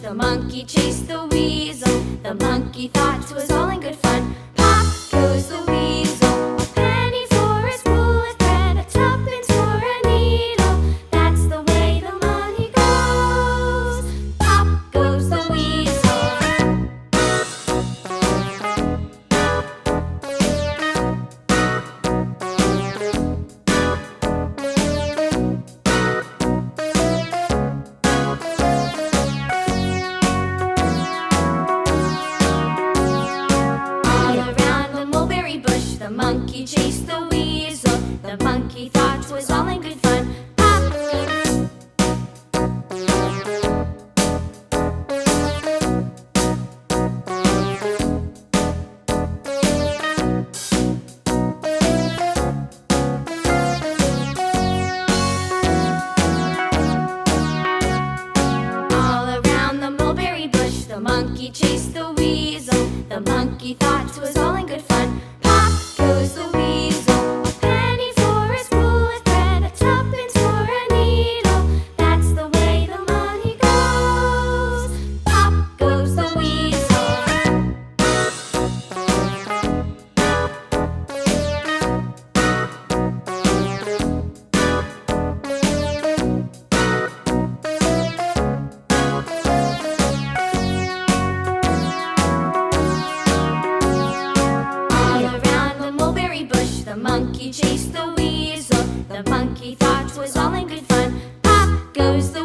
The monkey chased the weasel. The monkey thought 'twas all in good fun. Pop goes the weasel. A penny for a spool of thread, a tuppence for a needle. That's the way the money goes. Pop goes the weasel. The monkey chased the weasel. The monkey thought 'twas all in good fun. Pop goes. All around the mulberry bush, the monkey chased the weasel. The monkey thought 'twas all in good fun. Goes the weasel. A penny for a spool of thread, a tuppence for a needle. That's the way the money goes. Pop goes the weasel. The monkey chased the weasel. The monkey thought 'twas all in good fun. Pop goes the